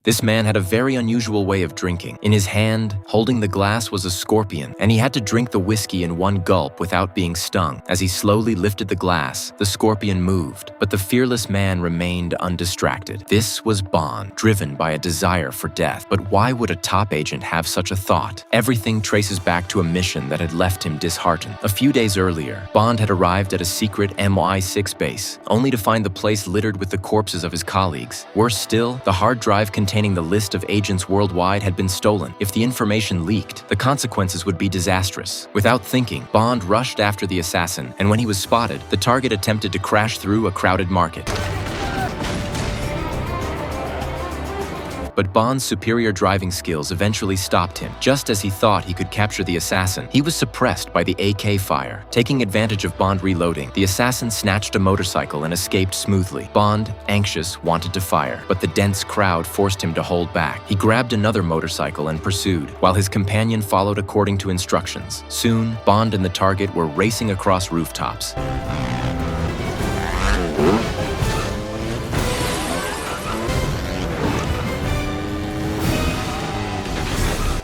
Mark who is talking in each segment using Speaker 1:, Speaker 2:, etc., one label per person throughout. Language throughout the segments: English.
Speaker 1: This man had a very unusual way of drinking. In his hand, holding the glass, was a scorpion, and he had to drink the whiskey in one gulp without being stung. As he slowly lifted the glass, the scorpion moved, but the fearless man remained undistracted. This was Bond, driven by a desire for death. But why would a top agent have such a thought? Everything traces back to a mission that had left him disheartened. A few days earlier, Bond had arrived at a secret MI6 base, only to find the place littered with the corpses of his colleagues. Worse still, the hard drive containing the list of agents worldwide had been stolen. If the information leaked, the consequences would be disastrous. Without thinking, Bond rushed after the assassin, and when he was spotted, the target attempted to crash through a crowded market. But Bond's superior driving skills eventually stopped him. Just as he thought he could capture the assassin, he was suppressed by the AK fire. Taking advantage of Bond reloading, the assassin snatched a motorcycle and escaped smoothly. Bond, anxious, wanted to fire, but the dense crowd forced him to hold back. He grabbed another motorcycle and pursued, while his companion followed according to instructions. Soon, Bond and the target were racing across rooftops.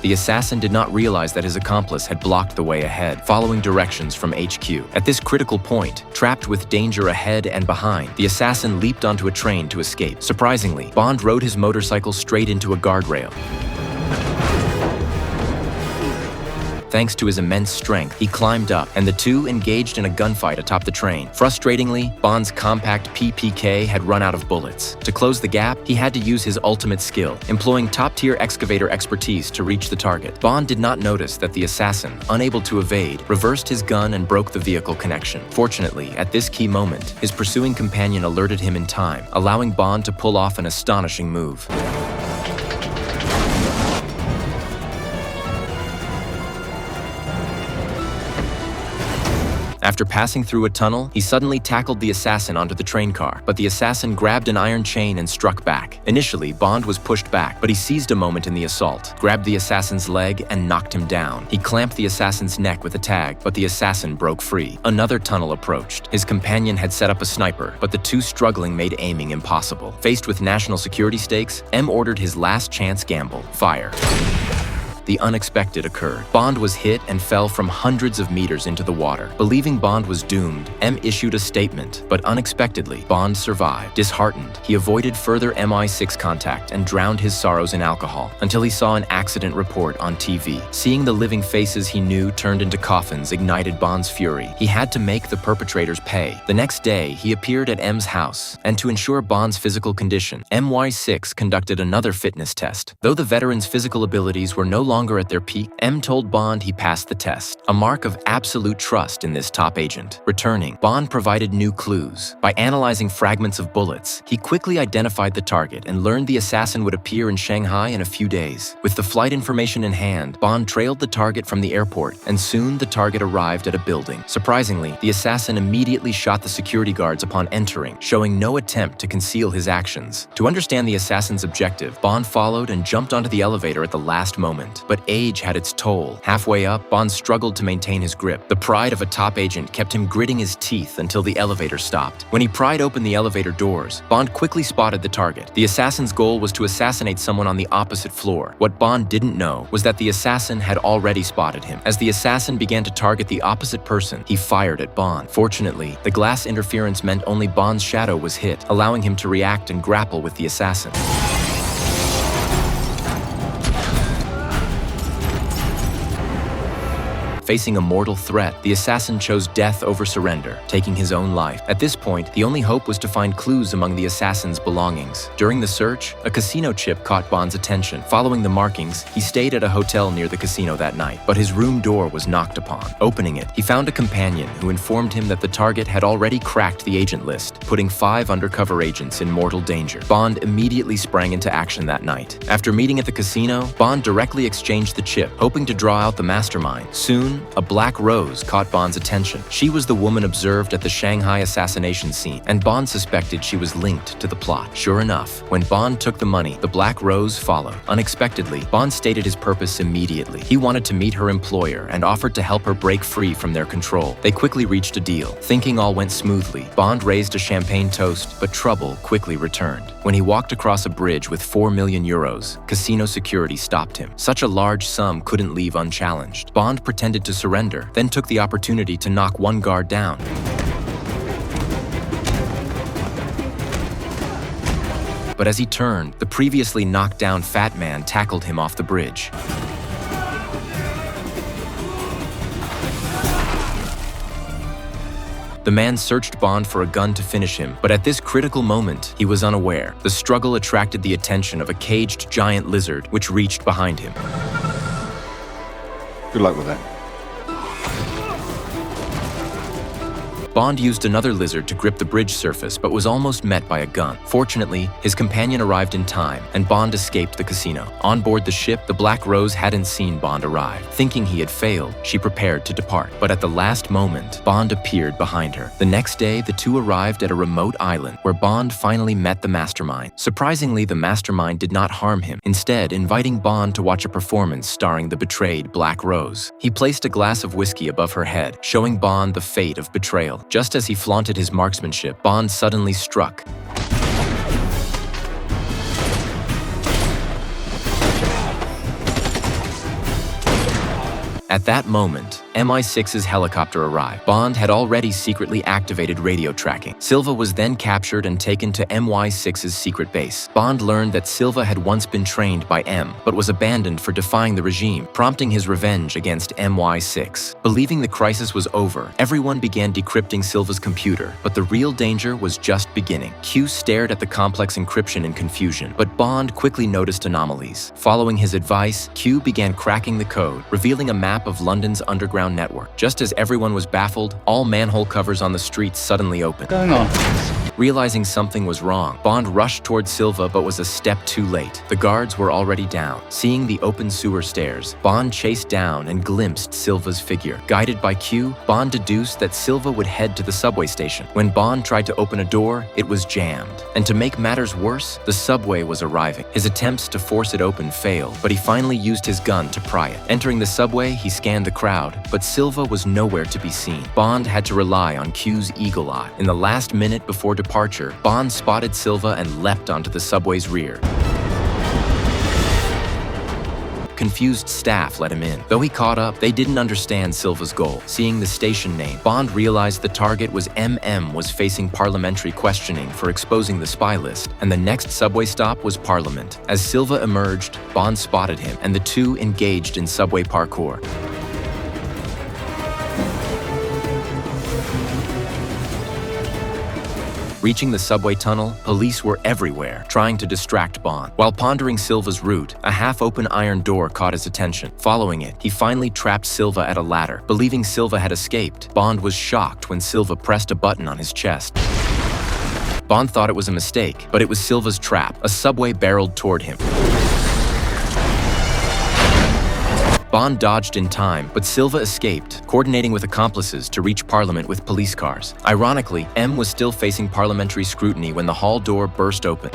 Speaker 1: The assassin did not realize that his accomplice had blocked the way ahead, following directions from HQ. At this critical point, trapped with danger ahead and behind, the assassin leaped onto a train to escape. Surprisingly, Bond rode his motorcycle straight into a guardrail. Thanks to his immense strength, he climbed up, and the two engaged in a gunfight atop the train. Frustratingly, Bond's compact PPK had run out of bullets. To close the gap, he had to use his ultimate skill, employing top-tier excavator expertise to reach the target. Bond did not notice that the assassin, unable to evade, reversed his gun and broke the vehicle connection. Fortunately, at this key moment, his pursuing companion alerted him in time, allowing Bond to pull off an astonishing move. After passing through a tunnel, he suddenly tackled the assassin onto the train car, but the assassin grabbed an iron chain and struck back. Initially, Bond was pushed back, but he seized a moment in the assault, grabbed the assassin's leg, and knocked him down. He clamped the assassin's neck with a tag, but the assassin broke free. Another tunnel approached. His companion had set up a sniper, but the two struggling made aiming impossible. Faced with national security stakes, M ordered his last chance gamble: fire. The unexpected occurred. Bond was hit and fell from hundreds of meters into the water. Believing Bond was doomed, M issued a statement, but unexpectedly, Bond survived. Disheartened, he avoided further MI6 contact and drowned his sorrows in alcohol until he saw an accident report on TV. Seeing the living faces he knew turned into coffins ignited Bond's fury. He had to make the perpetrators pay. The next day, he appeared at M's house, and to ensure Bond's physical condition, MI6 conducted another fitness test. Though the veteran's physical abilities were no longer at their peak, M told Bond he passed the test, a mark of absolute trust in this top agent. Returning, Bond provided new clues. By analyzing fragments of bullets, he quickly identified the target and learned the assassin would appear in Shanghai in a few days. With the flight information in hand, Bond trailed the target from the airport, and soon the target arrived at a building. Surprisingly, the assassin immediately shot the security guards upon entering, showing no attempt to conceal his actions. To understand the assassin's objective, Bond followed and jumped onto the elevator at the last moment. But age had its toll. Halfway up, Bond struggled to maintain his grip. The pride of a top agent kept him gritting his teeth until the elevator stopped. When he pried open the elevator doors, Bond quickly spotted the target. The assassin's goal was to assassinate someone on the opposite floor. What Bond didn't know was that the assassin had already spotted him. As the assassin began to target the opposite person, he fired at Bond. Fortunately, the glass interference meant only Bond's shadow was hit, allowing him to react and grapple with the assassin. Facing a mortal threat, the assassin chose death over surrender, taking his own life. At this point, the only hope was to find clues among the assassin's belongings. During the search, a casino chip caught Bond's attention. Following the markings, he stayed at a hotel near the casino that night, but his room door was knocked upon. Opening it, he found a companion who informed him that the target had already cracked the agent list, putting 5 undercover agents in mortal danger. Bond immediately sprang into action that night. After meeting at the casino, Bond directly exchanged the chip, hoping to draw out the mastermind. Soon, a black rose caught Bond's attention. She was the woman observed at the Shanghai assassination scene, and Bond suspected she was linked to the plot. Sure enough, when Bond took the money, the black rose followed. Unexpectedly, Bond stated his purpose immediately. He wanted to meet her employer and offered to help her break free from their control. They quickly reached a deal. Thinking all went smoothly, Bond raised a champagne toast, but trouble quickly returned. When he walked across a bridge with 4 million euros, casino security stopped him. Such a large sum couldn't leave unchallenged. Bond pretended to surrender, then took the opportunity to knock one guard down. But as he turned, the previously knocked down fat man tackled him off the bridge. The man searched Bond for a gun to finish him, but at this critical moment, he was unaware. The struggle attracted the attention of a caged giant lizard, which reached behind him.
Speaker 2: Good luck with that.
Speaker 1: Bond used another lizard to grip the bridge surface, but was almost met by a gun. Fortunately, his companion arrived in time, and Bond escaped the casino. On board the ship, the Black Rose hadn't seen Bond arrive. Thinking he had failed, she prepared to depart. But at the last moment, Bond appeared behind her. The next day, the two arrived at a remote island, where Bond finally met the mastermind. Surprisingly, the mastermind did not harm him, instead inviting Bond to watch a performance starring the betrayed Black Rose. He placed a glass of whiskey above her head, showing Bond the fate of betrayal. Just as he flaunted his marksmanship, Bond suddenly struck. At that moment, MI6's helicopter arrived. Bond had already secretly activated radio tracking. Silva was then captured and taken to MI6's secret base. Bond learned that Silva had once been trained by M, but was abandoned for defying the regime, prompting his revenge against MI6. Believing the crisis was over, everyone began decrypting Silva's computer, but the real danger was just beginning. Q stared at the complex encryption in confusion, but Bond quickly noticed anomalies. Following his advice, Q began cracking the code, revealing a map of London's underground network. Just as everyone was baffled, all manhole covers on the streets suddenly opened.
Speaker 2: What's going on?
Speaker 1: Realizing something was wrong, Bond rushed toward Silva but was a step too late. The guards were already down. Seeing the open sewer stairs, Bond chased down and glimpsed Silva's figure. Guided by Q, Bond deduced that Silva would head to the subway station. When Bond tried to open a door, it was jammed. And to make matters worse, the subway was arriving. His attempts to force it open failed, but he finally used his gun to pry it. Entering the subway, he scanned the crowd, but Silva was nowhere to be seen. Bond had to rely on Q's eagle eye. In the last minute before departure, Bond spotted Silva and leapt onto the subway's rear. Confused staff let him in. Though he caught up, they didn't understand Silva's goal. Seeing the station name, Bond realized the target was MM was facing parliamentary questioning for exposing the spy list, and the next subway stop was Parliament. As Silva emerged, Bond spotted him, and the two engaged in subway parkour. Reaching the subway tunnel, police were everywhere, trying to distract Bond. While pondering Silva's route, a half-open iron door caught his attention. Following it, he finally trapped Silva at a ladder. Believing Silva had escaped, Bond was shocked when Silva pressed a button on his chest. Bond thought it was a mistake, but it was Silva's trap. A subway barreled toward him. Bond dodged in time, but Silva escaped, coordinating with accomplices to reach Parliament with police cars. Ironically, M was still facing parliamentary scrutiny when the hall door burst open.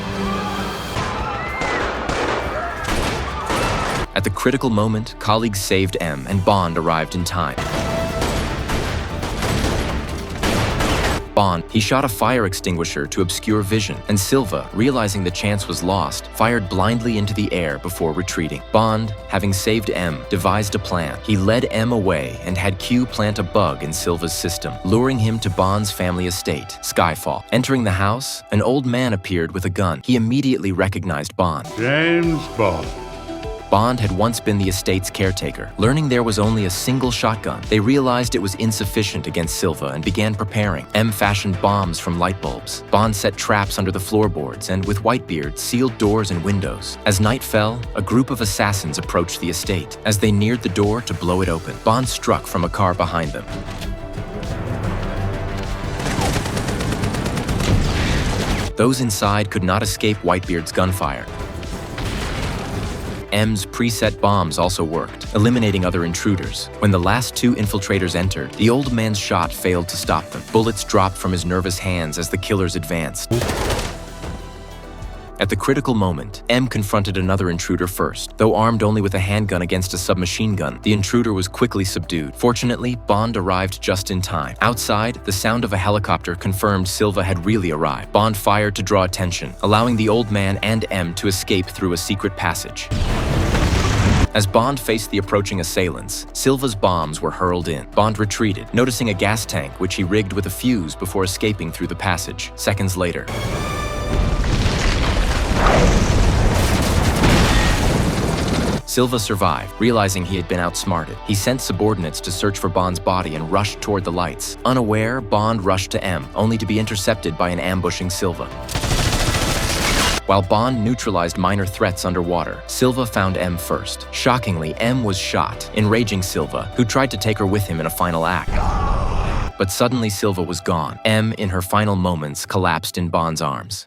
Speaker 1: At the critical moment, colleagues saved M, and Bond arrived in time. Bond, he shot a fire extinguisher to obscure vision, and Silva, realizing the chance was lost, fired blindly into the air before retreating. Bond, having saved M, devised a plan. He led M away and had Q plant a bug in Silva's system, luring him to Bond's family estate, Skyfall. Entering the house, an old man appeared with a gun. He immediately recognized Bond.
Speaker 2: James Bond.
Speaker 1: Bond had once been the estate's caretaker. Learning there was only a single shotgun, they realized it was insufficient against Silva and began preparing. M fashioned bombs from light bulbs. Bond set traps under the floorboards and, with Whitebeard, sealed doors and windows. As night fell, a group of assassins approached the estate. As they neared the door to blow it open, Bond struck from a car behind them. Those inside could not escape Whitebeard's gunfire. M's preset bombs also worked, eliminating other intruders. When the last two infiltrators entered, the old man's shot failed to stop them. Bullets dropped from his nervous hands as the killers advanced. At the critical moment, M confronted another intruder first. Though armed only with a handgun against a submachine gun, the intruder was quickly subdued. Fortunately, Bond arrived just in time. Outside, the sound of a helicopter confirmed Silva had really arrived. Bond fired to draw attention, allowing the old man and M to escape through a secret passage. As Bond faced the approaching assailants, Silva's bombs were hurled in. Bond retreated, noticing a gas tank which he rigged with a fuse before escaping through the passage. Seconds later, Silva survived. Realizing he had been outsmarted, he sent subordinates to search for Bond's body and rushed toward the lights. Unaware, Bond rushed to M, only to be intercepted by an ambushing Silva. While Bond neutralized minor threats underwater, Silva found M first. Shockingly, M was shot, enraging Silva, who tried to take her with him in a final act. But suddenly Silva was gone. M, in her final moments, collapsed in Bond's arms.